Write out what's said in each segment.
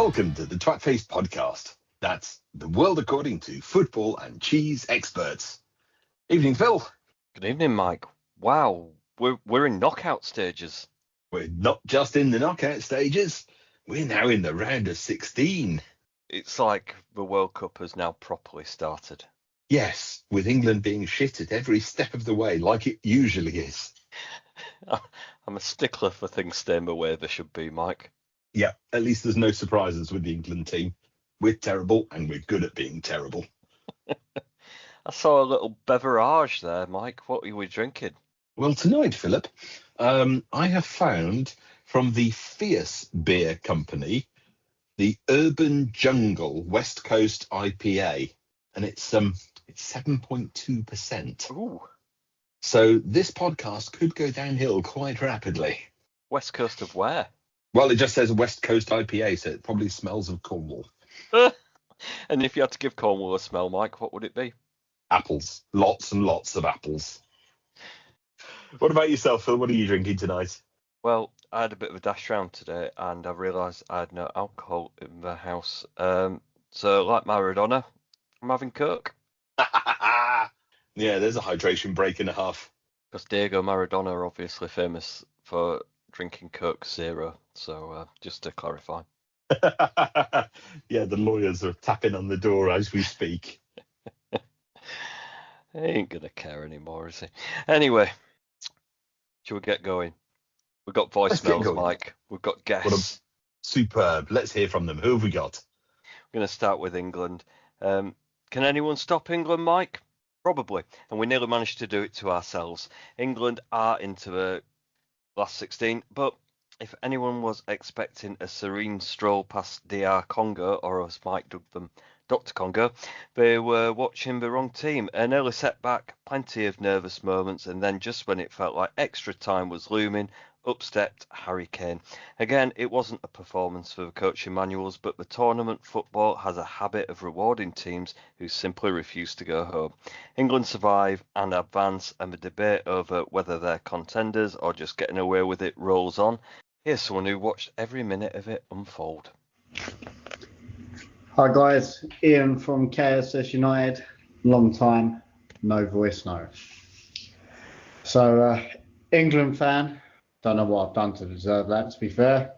Welcome to the Twatface podcast. That's the world according to football and cheese experts. Evening, Phil. Good evening, Mike. Wow, we're in knockout stages. We're not just in the knockout stages, we're now in the round of 16. It's like the World Cup has now properly started. Yes, with England being shit at every step of the way, like it usually is. I'm a stickler for things staying the way they should be, Mike. Yeah, at least there's no surprises with the England team. We're terrible and we're good at being terrible. I saw a little beverage there, Mike. What are we drinking? Well, tonight, Philip, I have found from the Fierce Beer Company the Urban Jungle West Coast IPA, and it's 7.2%. Ooh, So this podcast could go downhill quite rapidly. West Coast of where? Well, it just says West Coast IPA, so it probably smells of Cornwall. And if you had to give Cornwall a smell, Mike, what would it be? Apples. Lots and lots of apples. What about yourself, Phil? What are you drinking tonight? Well, I had a bit of a dash round today, and I realised I had no alcohol in the house. So, like Maradona, I'm having Coke. Yeah, there's a hydration break and a half. Because Diego Maradona are obviously famous for drinking Coke Zero. So, just to clarify. Yeah, the lawyers are tapping on the door as we speak. He ain't gonna care anymore, is he? Anyway, shall we get going? We've got Let's get voicemails, going. Mike. We've got guests. Superb. Let's hear from them. Who have we got? We're going to start with England. Can anyone stop England, Mike? Probably. And we nearly managed to do it to ourselves. England are into the last 16, but if anyone was expecting a serene stroll past DR Congo, or as Mike dubbed them, Dr. Congo, they were watching the wrong team. An early setback, plenty of nervous moments, and then just when it felt like extra time was looming, up stepped Harry Kane. Again, it wasn't a performance for the coaching manuals, but the tournament football has a habit of rewarding teams who simply refuse to go home. England survive and advance, and the debate over whether they're contenders or just getting away with it rolls on. Here's someone who watched every minute of it unfold. Hi guys, Ian from KSS United. Long time, no voice, no. So, England fan. Don't know what I've done to deserve that, to be fair.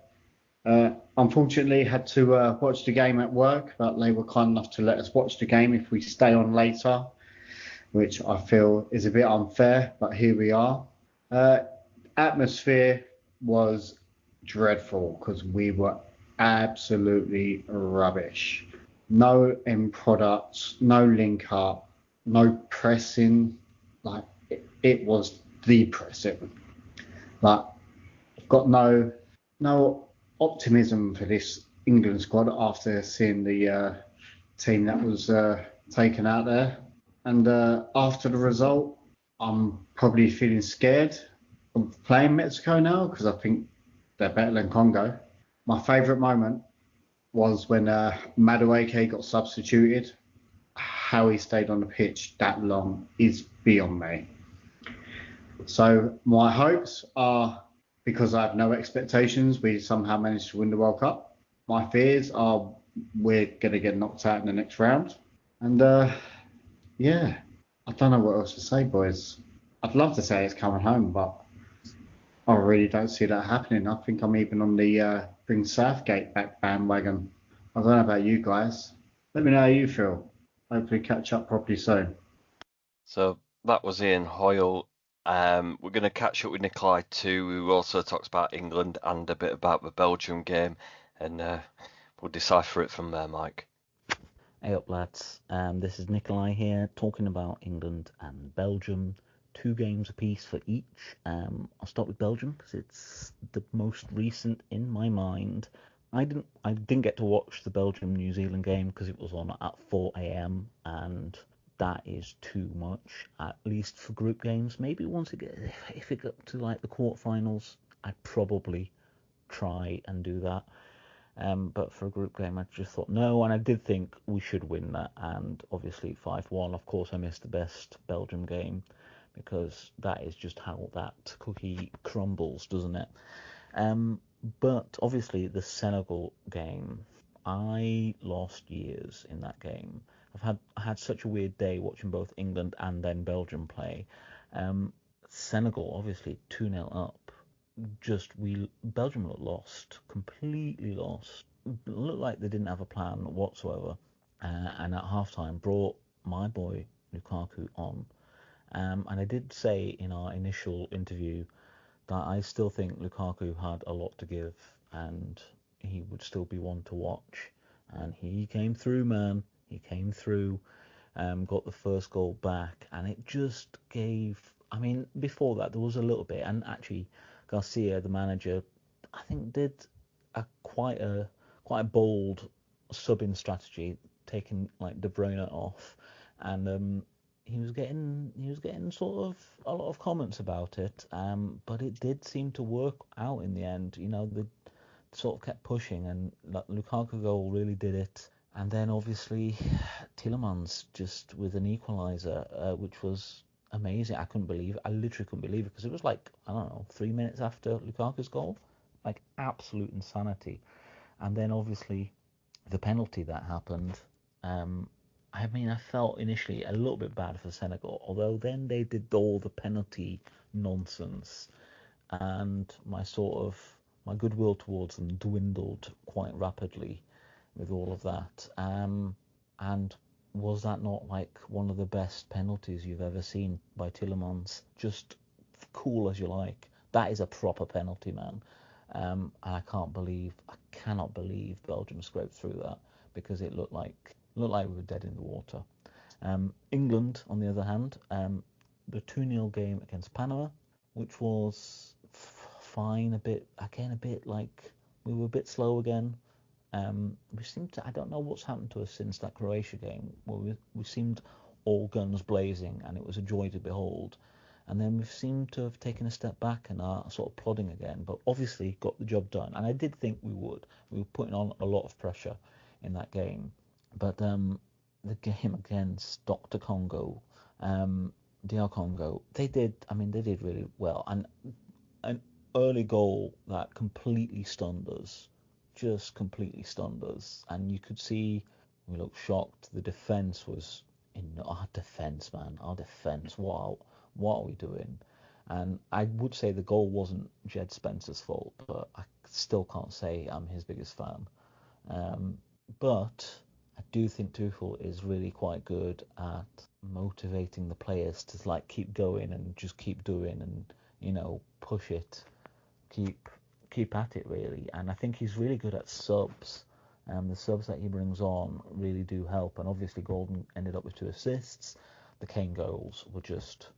Unfortunately, had to watch the game at work, but they were kind enough to let us watch the game if we stay on later, which I feel is a bit unfair, but here we are. Atmosphere was dreadful because we were absolutely rubbish. No end products, no link up, no pressing. Like it was depressing. But I've got no optimism for this England squad after seeing the team that was taken out there. And after the result, I'm probably feeling scared of playing Mexico now because I think they're better than Congo. My favourite moment was when Madueke got substituted. How he stayed on the pitch that long is beyond me. So my hopes are, because I have no expectations, we somehow managed to win the World Cup. My fears are we're going to get knocked out in the next round. And yeah, I don't know what else to say, boys. I'd love to say it's coming home, but I really don't see that happening. I think I'm even on the bring Southgate back bandwagon. I don't know about you guys. Let me know how you feel. Hopefully catch up properly soon. So that was Ian Hoyle. We're going to catch up with Nikolai too, who also talks about England and a bit about the Belgium game, and we'll decipher it from there, Mike. Hey up lads, this is Nikolai here talking about England and Belgium. 2 games apiece for each. I'll start with Belgium because it's the most recent in my mind. I didn't get to watch the Belgium-New Zealand game because it was on at 4 a.m. and that is too much, at least for group games. Maybe if it got to like the quarterfinals, I'd probably try and do that. But for a group game, I just thought no, and I did think we should win that. And obviously 5-1. Of course, I missed the best Belgium game because that is just how that cookie crumbles, doesn't it? But obviously the Senegal game, I lost years in that game. I had such a weird day watching both England and then Belgium play. Senegal obviously 2-0 up. Belgium looked lost, completely lost. Looked like they didn't have a plan whatsoever. And at halftime brought my boy Lukaku on. And I did say in our initial interview that I still think Lukaku had a lot to give and he would still be one to watch. And he came through, man. He came through, got the first goal back, and it just gave. I mean, before that there was a little bit, and actually Garcia, the manager, I think did quite a bold subbing strategy, taking like De Bruyne off, and he was getting sort of a lot of comments about it, but it did seem to work out in the end. You know, the sort of kept pushing, and Lukaku goal really did it. And then obviously Tielemans just with an equaliser, which was amazing. I literally couldn't believe it because it was like, I don't know, 3 minutes after Lukaku's goal, like absolute insanity. And then obviously the penalty that happened. I mean, I felt initially a little bit bad for Senegal, although then they did all the penalty nonsense, and my goodwill towards them dwindled quite rapidly with all of that. And was that not like one of the best penalties you've ever seen by Tielemans? Just cool as you like. That is a proper penalty, man. And I cannot believe Belgium scraped through that, because it looked like we were dead in the water. England, on the other hand, the 2-0 game against Panama, which was fine, a bit like we were a bit slow again. We seemed to, I don't know what's happened to us since that Croatia game, where we seemed all guns blazing and it was a joy to behold. And then we've seemed to have taken a step back and are sort of plodding again, but obviously got the job done. And I did think we would. We were putting on a lot of pressure in that game. But the game against Dr. Congo, DR Congo, they did really well. And an early goal that completely stunned us, just completely stunned us. And you could see we looked shocked. The defence was our defence, man. Our defence, wow. What are we doing? And I would say the goal wasn't Jed Spencer's fault, but I still can't say I'm his biggest fan. But I do think Tuchel is really quite good at motivating the players to like keep going and just keep doing and push it, keep at it really. And I think he's really good at subs. The subs that he brings on really do help. And obviously Golden ended up with 2 assists. The Kane goals were just.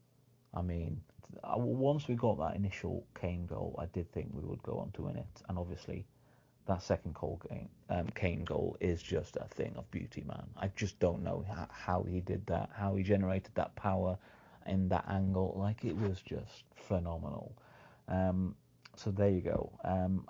I mean, once we got that initial Kane goal, I did think we would go on to win it. And obviously, that second Kane goal is just a thing of beauty, man. I just don't know how he did that, how he generated that power in that angle. Like, it was just phenomenal. So there you go.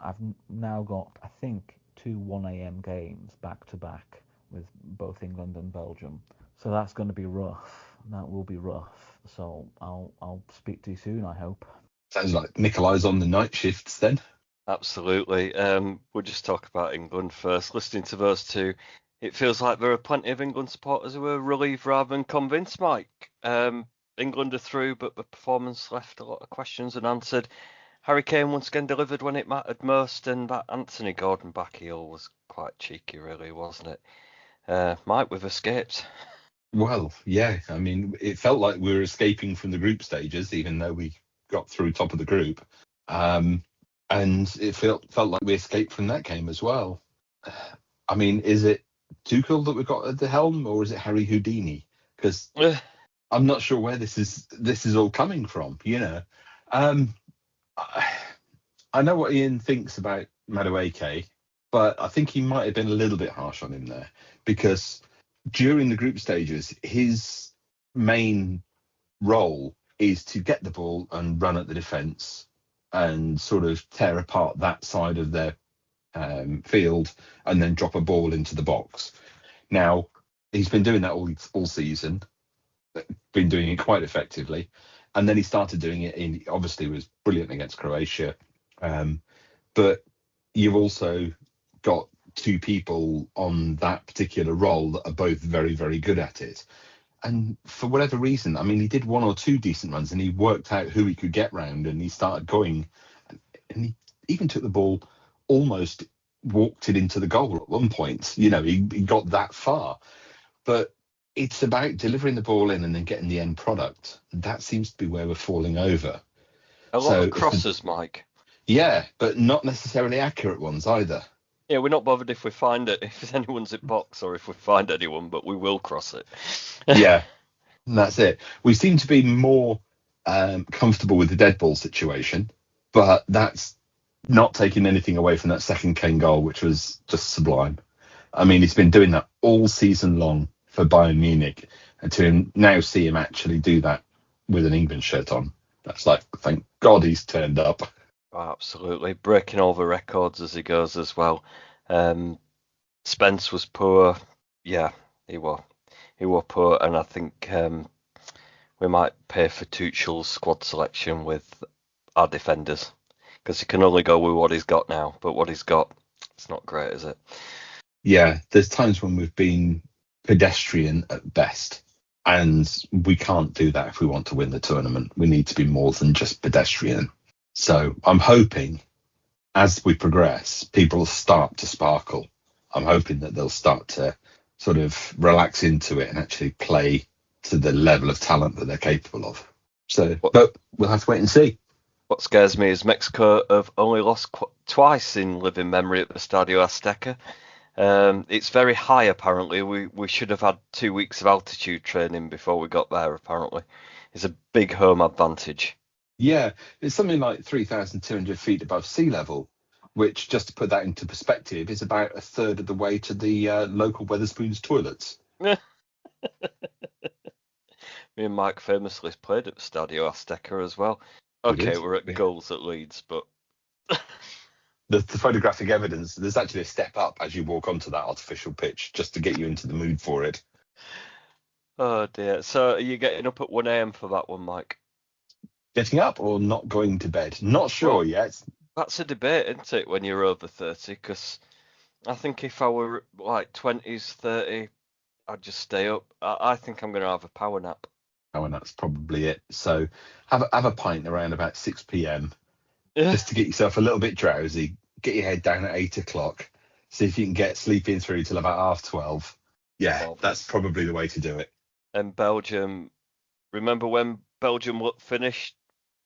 I've now got, I think, 2 1 a.m. games back to back with both England and Belgium. So that's going to be rough. That will be rough. So I'll speak to you soon, I hope. Sounds like Nikolai's on the night shifts then. Absolutely. We'll just talk about England first. Listening to those two, it feels like there are plenty of England supporters who are relieved rather than convinced, Mike. England are through, but the performance left a lot of questions unanswered. Harry Kane once again delivered when it mattered most, and that Anthony Gordon back heel was quite cheeky, really, wasn't it? Mike, we've escaped. Well, yeah. I mean, it felt like we were escaping from the group stages, even though we got through top of the group. And it felt like we escaped from that game as well. I mean, is it Tuchel that we've got at the helm, or is it Harry Houdini? Because I'm not sure where this is all coming from. I know what Ian thinks about Madueke, but I think he might have been a little bit harsh on him there, because during the group stages, his main role is to get the ball and run at the defence and sort of tear apart that side of their field and then drop a ball into the box. Now, he's been doing that all season, been doing it quite effectively. And then he started doing it obviously was brilliant against Croatia. But you've also got two people on that particular role that are both very, very good at it. And for whatever reason, I mean, he did one or two decent runs and he worked out who he could get round and he started going. And he even took the ball, almost walked it into the goal at one point. You know, he got that far. But it's about delivering the ball in and then getting the end product. That seems to be where we're falling over. A lot of crosses, Mike. Yeah, but not necessarily accurate ones either. Yeah, we're not bothered if we find it, if anyone's in box or if we find anyone, but we will cross it. Yeah, and that's it. We seem to be more comfortable with the dead ball situation, but that's not taking anything away from that second Kane goal, which was just sublime. I mean, he's been doing that all season long for Bayern Munich, and to now see him actually do that with an England shirt on, that's like, thank God he's turned up. Oh, absolutely. Breaking all the records as he goes as well. Spence was poor. Yeah, he was poor, and I think we might pay for Tuchel's squad selection with our defenders, because he can only go with what he's got now, but what he's got, it's not great, is it? Yeah, there's times when we've been pedestrian at best, and we can't do that if we want to win the tournament. We need to be more than just pedestrian. So I'm hoping as we progress, people will start to sparkle. I'm hoping that they'll start to sort of relax into it and actually play to the level of talent that they're capable of. So, but we'll have to wait and see. What scares me is Mexico have only lost twice in living memory at the Estadio Azteca. It's very high, apparently. We should have had 2 weeks of altitude training before we got there, apparently. It's a big home advantage. Yeah, it's something like 3,200 feet above sea level, which, just to put that into perspective, is about a third of the way to the local Wetherspoons toilets. Me and Mike famously played at the Stadio Azteca as well. Okay, we're at goals at Leeds, but... the photographic evidence, there's actually a step up as you walk onto that artificial pitch, just to get you into the mood for it. Oh, dear. So are you getting up at 1 a.m. for that one, Mike? Getting up or not going to bed? Not sure yet. That's a debate, isn't it, when you're over 30? Because I think if I were like 20s, 30, I'd just stay up. I think I'm going to have a power nap. Oh, and that's probably it. So have a pint around about 6 p.m. just to get yourself a little bit drowsy. Get your head down at 8 o'clock. See if you can get sleeping through till about 12:30. Yeah, that's probably the way to do it. And Belgium, remember when Belgium finished?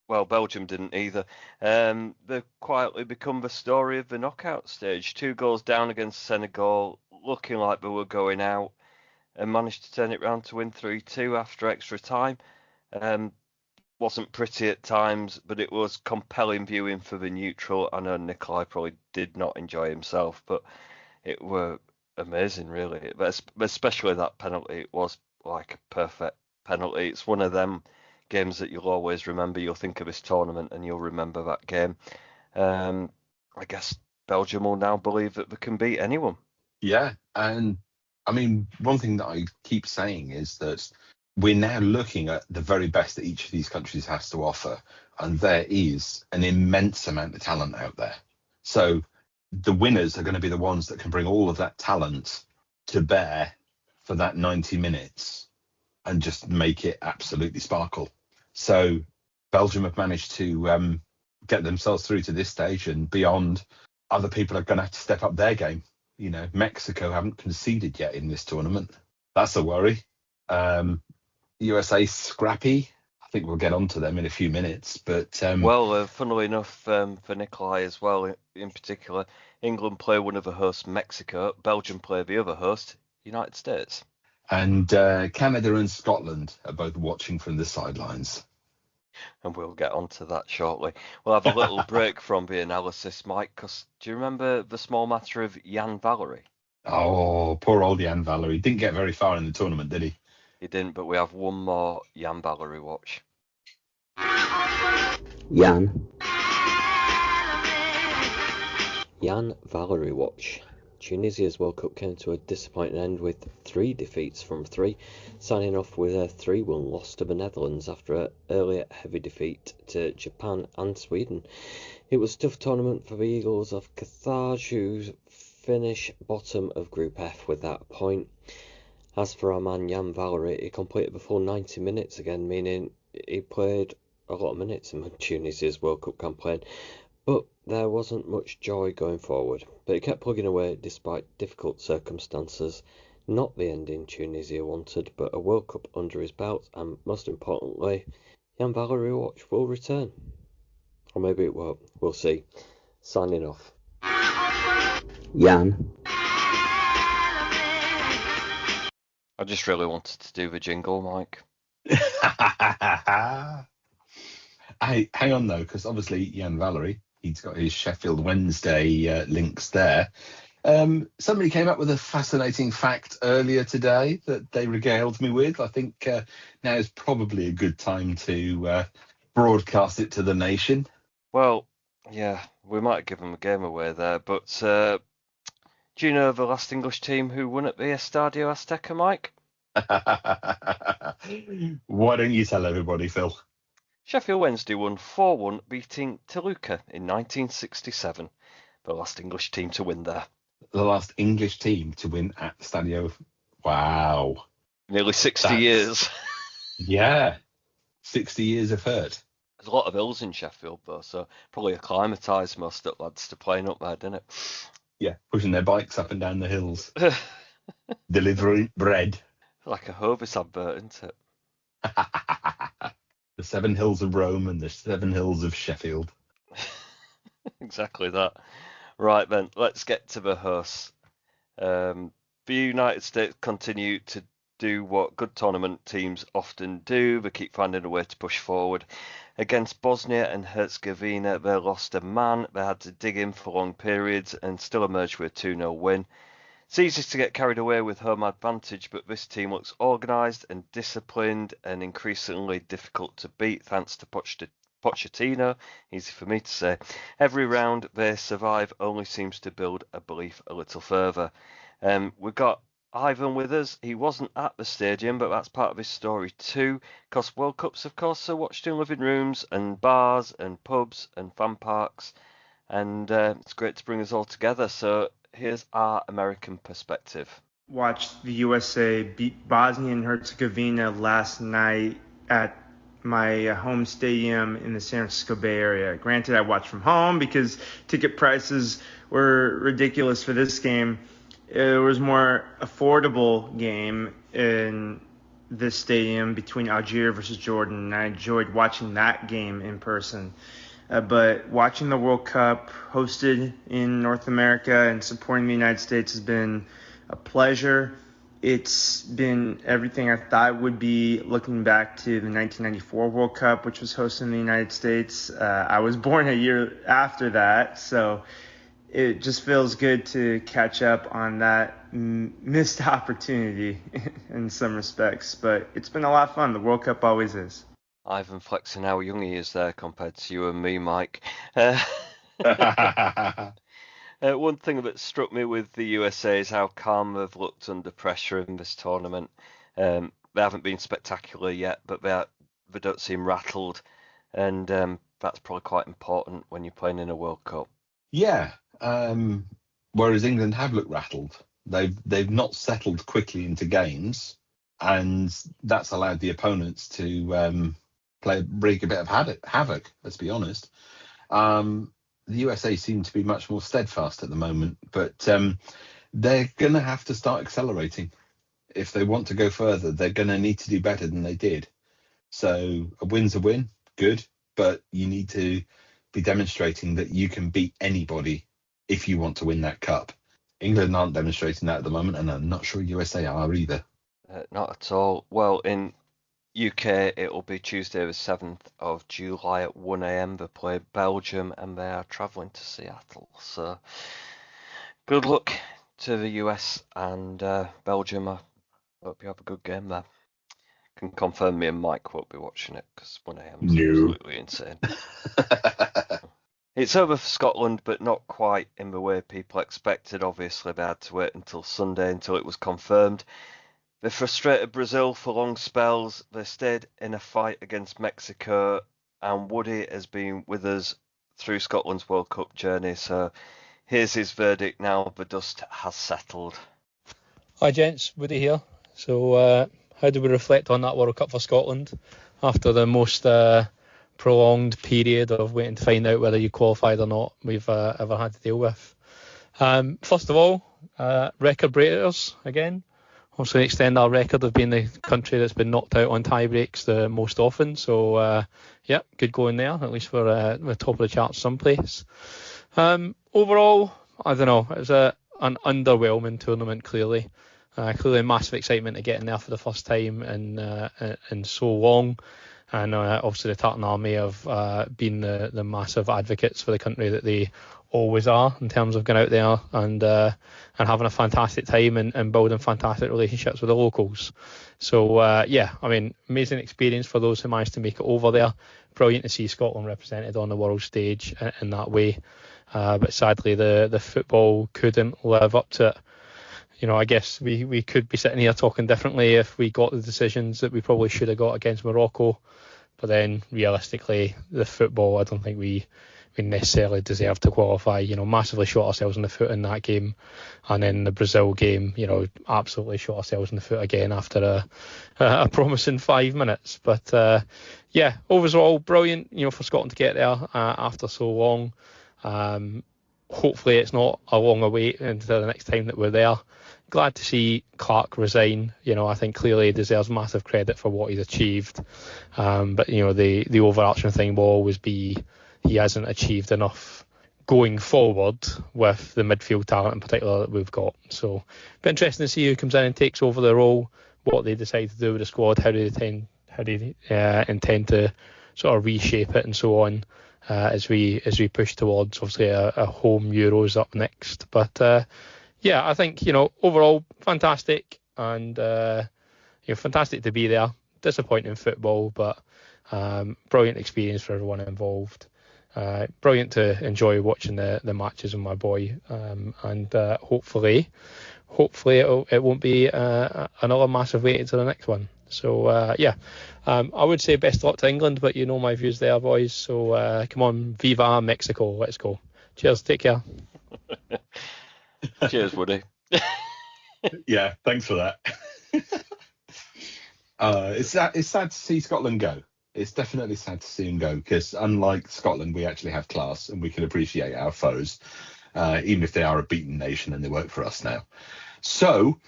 Well, Belgium didn't either. They've quietly become the story of the knockout stage. 2 goals down against Senegal, looking like they were going out, and managed to turn it round to win 3-2 after extra time. Wasn't pretty at times, but it was compelling viewing for the neutral. I know Nikolai probably did not enjoy himself, but it were amazing, really. But especially that penalty, it was like a perfect penalty. It's one of them games that you'll always remember. You'll think of this tournament and you'll remember that game. I guess Belgium will now believe that they can beat anyone. Yeah, and I mean, one thing that I keep saying is that we're now looking at the very best that each of these countries has to offer, and there is an immense amount of talent out there. So the winners are going to be the ones that can bring all of that talent to bear for that 90 minutes and just make it absolutely sparkle. So Belgium have managed to get themselves through to this stage, and beyond, other people are going to have to step up their game. You know, Mexico haven't conceded yet in this tournament. That's a worry. USA scrappy. I think we'll get onto them in a few minutes. But funnily enough, for Nikolai as well, in particular, England play one of the hosts, Mexico. Belgium play the other host, United States. And Canada and Scotland are both watching from the sidelines. And we'll get onto that shortly. We'll have a little break from the analysis, Mike, because do you remember the small matter of Jan Valery? Oh, poor old Jan Valery. Didn't get very far in the tournament, did he? He didn't, but we have one more Jan Valery watch. Jan Valery watch. Tunisia's World Cup came to a disappointing end with 3 defeats from 3, signing off with a 3-1 loss to the Netherlands after an earlier heavy defeat to Japan and Sweden. It was a tough tournament for the Eagles of Carthage, who finish bottom of Group F with that point. As for our man Jan Valery, he completed the full 90 minutes again, meaning he played a lot of minutes in Tunisia's World Cup campaign, but there wasn't much joy going forward. But he kept plugging away despite difficult circumstances. Not the ending Tunisia wanted, but a World Cup under his belt, and most importantly, Jan Valery watch will return. Or maybe it won't. We'll see. Signing off. Jan. I just really wanted to do the jingle, Mike. Hang on though, because obviously Jan Valery, he's got his Sheffield Wednesday links there. Somebody came up with a fascinating fact earlier today that they regaled me with. I think now is probably a good time to broadcast it to the nation. Well, yeah, we might give them a game away there, but do you know the last English team who won at the Estadio Azteca, Mike? Why don't you tell everybody, Phil? Sheffield Wednesday won 4-1, beating Toluca in 1967. The last English team to win there. The last English team to win at the Stadio. Wow. Nearly 60 years. Yeah. 60 years of hurt. There's a lot of hills in Sheffield, though, so probably acclimatised most of the lads to playing up there, didn't it? Yeah, pushing their bikes up and down the hills. Delivering bread. Like a Hovis advert, isn't it? The 7 hills of Rome and the 7 hills of Sheffield. Exactly that. Right then, let's get to the hosts. The United States continue to do what good tournament teams often do. They keep finding a way to push forward. Against Bosnia and Herzegovina, they lost a man. They had to dig in for long periods and still emerged with a 2-0 win. It's easy to get carried away with home advantage, but this team looks organised and disciplined and increasingly difficult to beat thanks to Pochettino. Easy for me to say. Every round they survive only seems to build a belief a little further. We've got Ivan with us. He wasn't at the stadium, but that's part of his story too. Because World Cups, of course, are watched in living rooms and bars and pubs and fan parks. And it's great to bring us all together. So here's our American perspective. Watched the USA beat Bosnia and Herzegovina last night at my home stadium in the San Francisco Bay Area. Granted, I watched from home because ticket prices were ridiculous for this game. It was a more affordable game in this stadium between Algeria versus Jordan, and I enjoyed watching that game in person. But watching the World Cup hosted in North America and supporting the United States has been a pleasure. It's been everything I thought it would be looking back to the 1994 World Cup, which was hosted in the United States. I was born a year after that, so it just feels good to catch up on that missed opportunity in some respects. But it's been a lot of fun. The World Cup always is. Ivan flexing how young he is there compared to you and me, Mike. One thing that struck me with the USA is how calm they've looked under pressure in this tournament. They haven't been spectacular yet, but they don't seem rattled, and that's probably quite important when you're playing in a World Cup. Yeah. Whereas England have looked rattled. They've not settled quickly into games, and that's allowed the opponents to wreak a bit of havoc. Let's be honest. The USA seem to be much more steadfast at the moment, but they're going to have to start accelerating. If they want to go further, they're going to need to do better than they did. So a win's a win, good, but you need to be demonstrating that you can beat anybody if you want to win that cup. England aren't demonstrating that at the moment, and I'm not sure USA are either. Not at all. Well, in UK, it will be Tuesday the 7th of July at 1 a.m. They play Belgium, and they are travelling to Seattle. So good luck to the US and Belgium. I hope you have a good game there. Can confirm me and Mike won't be watching it because 1 a.m. is absolutely insane. It's over for Scotland, but not quite in the way people expected. Obviously, they had to wait until Sunday until it was confirmed. They frustrated Brazil for long spells. They stayed in a fight against Mexico, and Woody has been with us through Scotland's World Cup journey, so Here's his verdict now the dust has settled. Hi gents, Woody here. So how do we reflect on that World Cup for Scotland after the most prolonged period of waiting to find out whether you qualified or not we've ever had to deal with? First of all, record breakers again. Also extend our record of being the country that's been knocked out on tie breaks the most often. So yeah, good going there. At least we're the top of the charts someplace. Overall, I don't know. It was an underwhelming tournament. Clearly massive excitement to get in there for the first time in so long. And obviously the Tartan Army have been the massive advocates for the country that they always are in terms of going out there and having a fantastic time and building fantastic relationships with the locals. So yeah, I mean, amazing experience for those who managed to make it over there. Brilliant to see Scotland represented on the world stage in that way. But sadly, the football couldn't live up to it. You know, I guess we could be sitting here talking differently if we got the decisions that we probably should have got against Morocco. But then realistically, the football, I don't think we necessarily deserve to qualify. You know, massively shot ourselves in the foot in that game. And then the Brazil game, you know, absolutely shot ourselves in the foot again after a promising 5 minutes. But yeah, overall, brilliant, you know, for Scotland to get there after so long. Hopefully it's not a longer wait until the next time that we're there. Glad to see Clark resign. You know, I think clearly he deserves massive credit for what he's achieved. But, you know, the overarching thing will always be he hasn't achieved enough going forward with the midfield talent in particular that we've got. So, be interesting to see who comes in and takes over the role, what they decide to do with the squad, how they intend to sort of reshape it and so on. As we push towards obviously a home Euros up next. But yeah, I think, you know, overall fantastic and you know, fantastic to be there. Disappointing football, but brilliant experience for everyone involved. Brilliant to enjoy watching the matches with my boy, and hopefully it won't be another massive wait until the next one. So yeah, I would say best of luck to England, but you know my views there, boys. So come on, Viva Mexico, let's go. Cheers, take care. Cheers, Woody. Yeah, thanks for that. It's sad to see Scotland go. It's definitely sad to see them go because unlike Scotland, we actually have class and we can appreciate our foes, even if they are a beaten nation and they work for us now. So,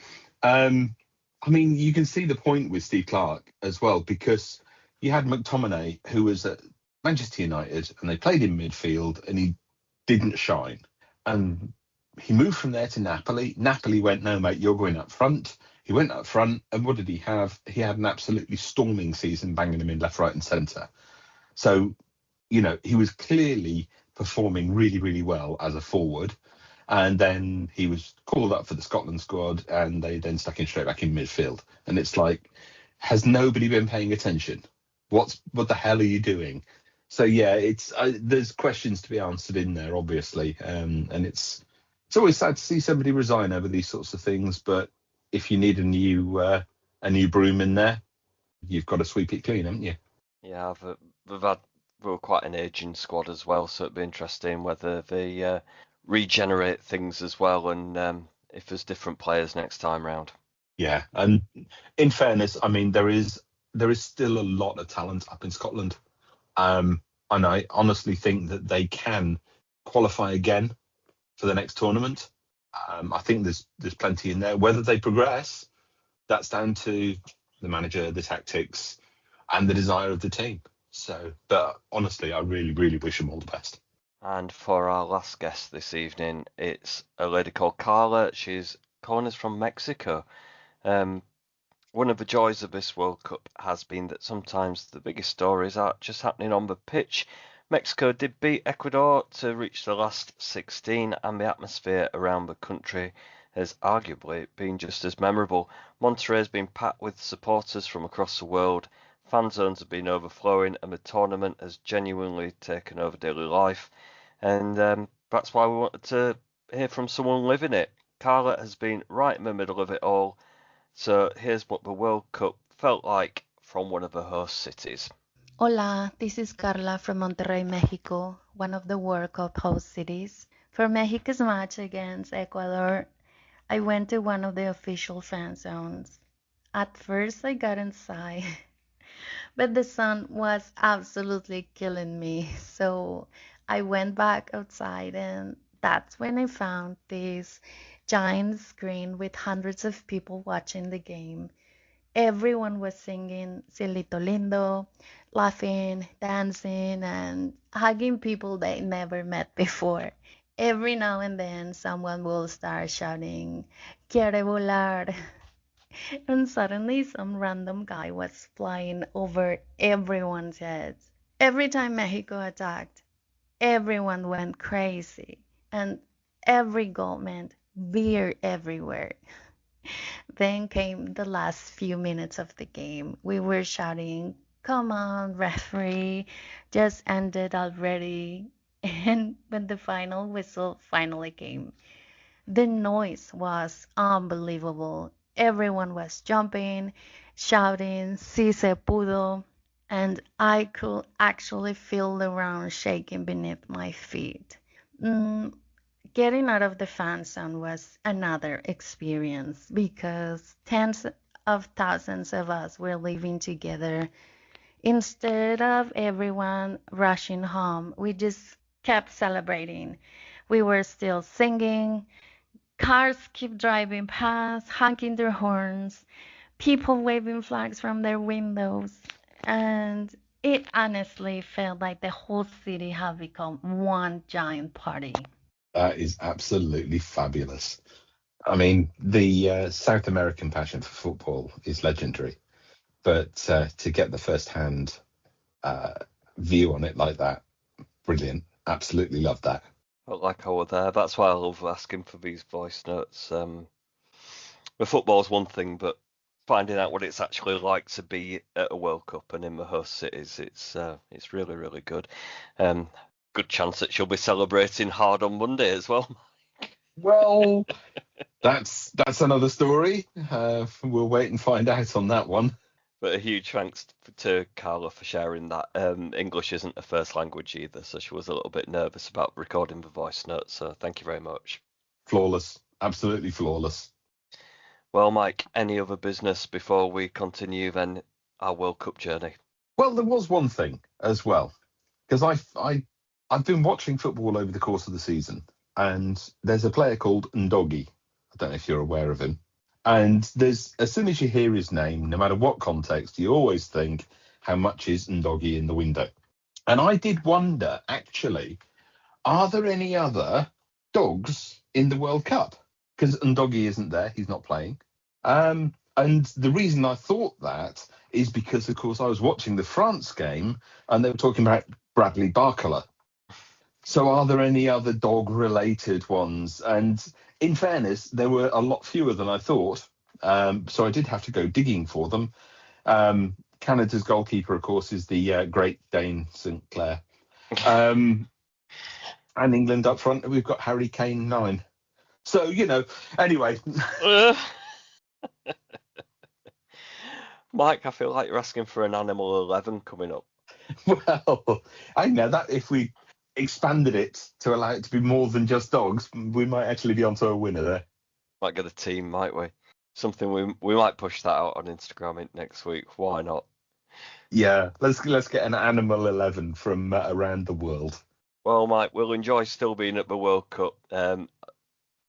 I mean, you can see the point with Steve Clarke as well, because you had McTominay, who was at Manchester United, and they played in midfield, and he didn't shine. And he moved from there to Napoli. Napoli went, no, mate, you're going up front. He went up front, and what did he have? He had an absolutely storming season, banging him in left, right, and centre. So, you know, he was clearly performing really, really well as a forward. And then he was called up for the Scotland squad, and they then stuck him straight back in midfield. And it's like, has nobody been paying attention? What the hell are you doing? So yeah, there's questions to be answered in there, obviously, and it's always sad to see somebody resign over these sorts of things. But if you need a new broom in there, you've got to sweep it clean, haven't you? Yeah, we're quite an aging squad as well, so it'd be interesting whether they regenerate things as well, and if there's different players next time round. Yeah, and in fairness, I mean there is still a lot of talent up in Scotland, and I honestly think that they can qualify again for the next tournament. I think there's plenty in there. Whether they progress, that's down to the manager, the tactics, and the desire of the team. So, but honestly, I really, really wish them all the best. And for our last guest this evening, it's a lady called Carla. She's calling us from Mexico. One of the joys of this World Cup has been that sometimes the biggest stories are just happening on the pitch. Mexico did beat Ecuador to reach the last 16, and the atmosphere around the country has arguably been just as memorable. Monterrey has been packed with supporters from across the world. Fan zones have been overflowing, and the tournament has genuinely taken over daily life. And that's why we wanted to hear from someone living it. Carla has been right in the middle of it all. So here's what the World Cup felt like from one of the host cities. Hola, this is Carla from Monterrey, Mexico, one of the World Cup host cities. For Mexico's match against Ecuador, I went to one of the official fan zones. At first, I got inside, but the sun was absolutely killing me. So I went back outside, and that's when I found this giant screen with hundreds of people watching the game. Everyone was singing Cielito Lindo, laughing, dancing, and hugging people they never met before. Every now and then, someone will start shouting, Quiere volar, and suddenly some random guy was flying over everyone's heads. Every time Mexico attacked, everyone went crazy, and every goal meant beer everywhere. Then came the last few minutes of the game. We were shouting, Come on, referee, just ended already. And when the final whistle finally came, the noise was unbelievable. Everyone was jumping, shouting, Si se pudo, and I could actually feel the ground shaking beneath my feet. Mm, Getting out of the fan zone was another experience because tens of thousands of us were living together. Instead of everyone rushing home, we just kept celebrating. We were still singing, cars keep driving past, honking their horns, people waving flags from their windows, and it honestly felt like the whole city had become one giant party. That is absolutely fabulous. I mean, the South American passion for football is legendary, but to get the first-hand uh, view on it like that, brilliant. Absolutely love that. Felt like I were there. That's why I love asking for these voice notes. The football's one thing, but finding out what it's actually like to be at a World Cup and in the host cities, it's really, really good. Good chance that she'll be celebrating hard on Monday as well. Well, that's another story. We'll wait and find out on that one. But a huge thanks to Carla for sharing that. English isn't her first language either, so she was a little bit nervous about recording the voice notes. So thank you very much. Flawless, absolutely flawless. Well, Mike, any other business before we continue then our World Cup journey? Well, there was one thing as well, because I've been watching football over the course of the season, and there's a player called Ndogi. I don't know if you're aware of him. And there's, as soon as you hear his name, no matter what context, you always think, how much is Ndogi in the window? And I did wonder, actually, are there any other dogs in the World Cup? Because Ndogi isn't there, he's not playing. And the reason I thought that is because, of course, I was watching the France game and they were talking about Bradley Barcola. So are there any other dog-related ones? And in fairness, there were a lot fewer than I thought. So I did have to go digging for them. Canada's goalkeeper, of course, is the Great Dane St. Clair. And England up front, we've got Harry Kane 9. So, anyway. Mike, I feel like you're asking for an Animal 11 coming up. Well, I know that if we expanded it to allow it to be more than just dogs, we might actually be onto a winner there. Might get a team, might we? Something we might push that out on Instagram next week. Why not? Yeah, let's get an Animal 11 from around the world. Well, Mike, we'll enjoy still being at the World Cup.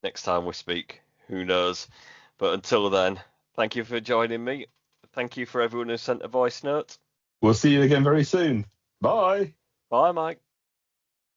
Next time we speak, who knows? But until then, thank you for joining me. Thank you for everyone who sent a voice note. We'll see you again very soon. Bye. Bye, Mike.